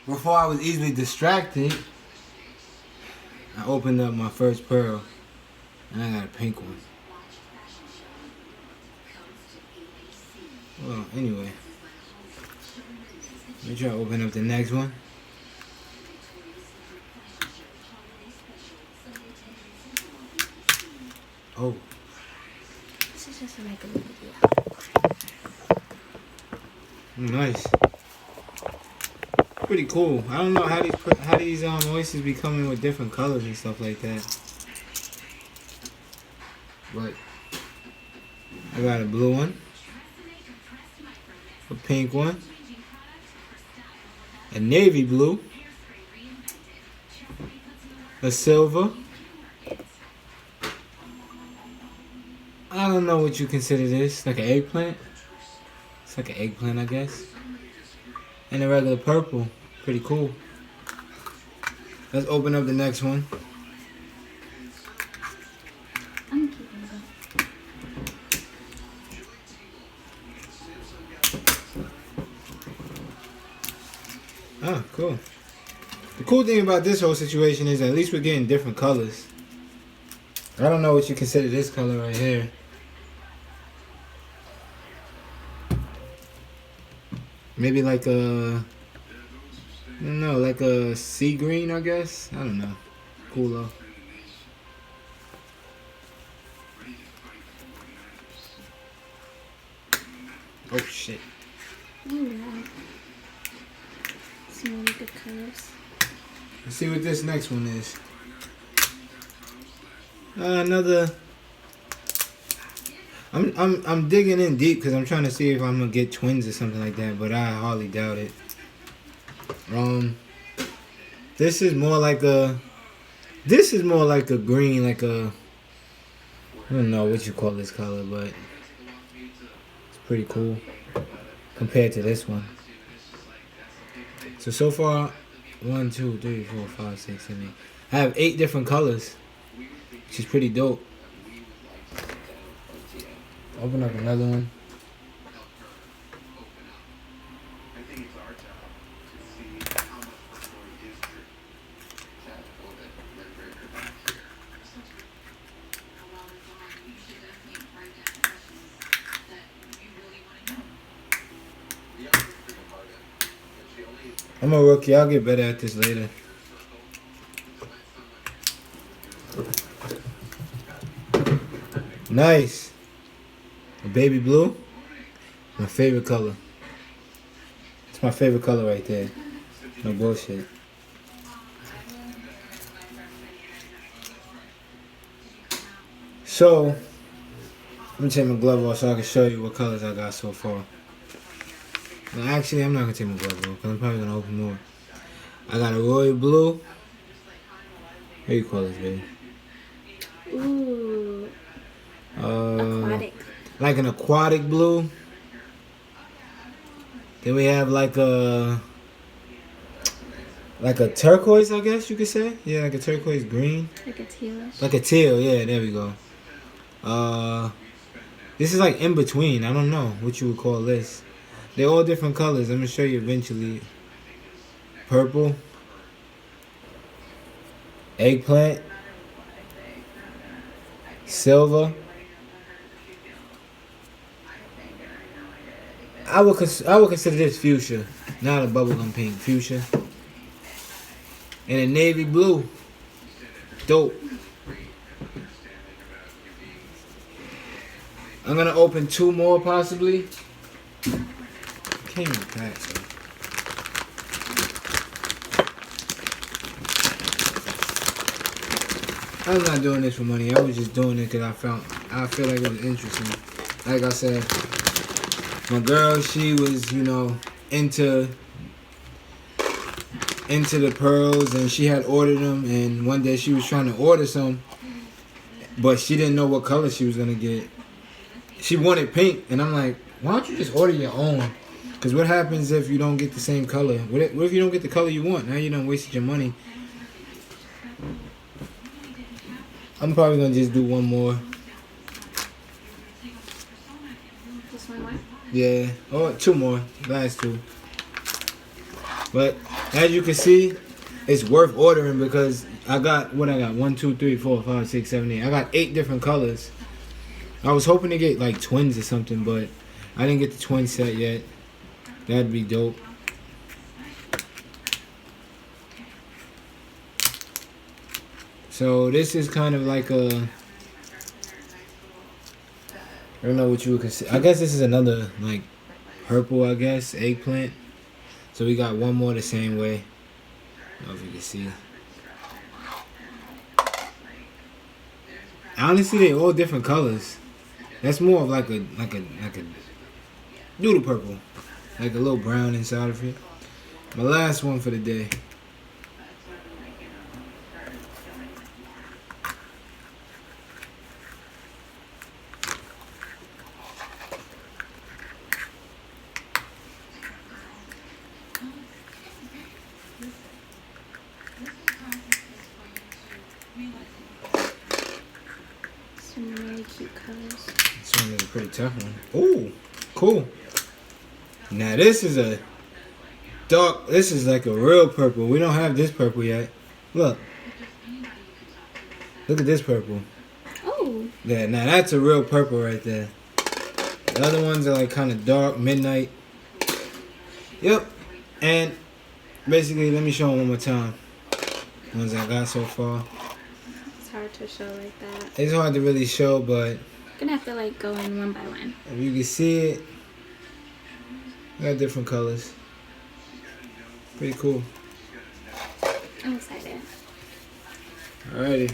before I was easily distracted, I opened up my first pearl, and I got a pink one. Well, anyway, let me try to open up the next one. Oh. This is just to make a video. Nice. Pretty cool. I don't know how these oysters be coming with different colors and stuff like that. But I got a blue one, a pink one, a navy blue, a silver. I don't know what you consider this. Like an eggplant? It's like an eggplant, I guess. And a regular purple. Pretty cool. Let's open up the next one. I'm keeping them. Ah, cool. The cool thing about this whole situation is at least we're getting different colors. I don't know what you consider this color right here. Maybe like a, I don't know, like a sea green, I guess. I don't know. Cool though. Oh shit. Alright. Some really good colors. Let's see what this next one is. Another. I'm digging in deep because I'm trying to see if I'm gonna get twins or something like that, but I hardly doubt it. This is more like a green, like a, I don't know what you call this color, but it's pretty cool compared to this one. So far, 1, 2, 3, 4, 5, 6, 7, 8. I have 8 different colors, which is pretty dope. Open up another one. I'm a rookie. I'll get better at this later. Nice. A baby blue. My favorite color. It's my favorite color right there. No bullshit. So, let me take my glove off so I can show you what colors I got so far. No, actually, I'm not going to take my glove off because I'm probably going to open more. I got a royal blue. What do you call this, baby? Ooh. Aquatic. Like an aquatic blue. Then we have like a turquoise, I guess you could say. Yeah, like a turquoise green. Like a tealish. Like a teal, yeah, there we go. This is like in between. I don't know what you would call this. They're all different colors. I'm gonna show you eventually. Purple. Eggplant. Silver. I would consider this fuchsia, not a bubblegum pink. Fuchsia. And a navy blue. Dope. I'm gonna open 2 more possibly. Can't even pack, so. I'm not doing this for money. I was just doing it because I feel like it was interesting. Like I said, my girl, she was, into the pearls, and she had ordered them, and one day she was trying to order some, but she didn't know what color she was gonna get. She wanted pink, and I'm like, why don't you just order your own? Because what happens if you don't get the same color? What if you don't get the color you want? Now you done wasted your money. I'm probably gonna just do one more. Just one more? Yeah, or 2 more. Last 2. But as you can see, it's worth ordering because I got what I got 1, 2, 3, 4, 5, 6, 7, 8. I got 8 different colors. I was hoping to get like twins or something, but I didn't get the twin set yet. That'd be dope. So this is kind of like a, I don't know what you would consider. I guess this is another like purple, I guess, eggplant. So we got one more the same way. I don't know if you can see. Honestly, they all different colors. That's more of like a doodle purple, like a little brown inside of it. My last one for the day. Some really cute colors. This one is a pretty tough one. Ooh, cool. Now this is a dark. This is like a real purple. We don't have this purple yet. Look. Look at this purple. Oh. Yeah, now that's a real purple right there. The other ones are like kind of dark, midnight. Yep. And basically, let me show them one more time. The ones I got so far. It's hard to show like that. It's hard to really show, but Gonna have to like go in one by one. if you can see it, got different colors. Pretty cool. I'm excited. Alrighty.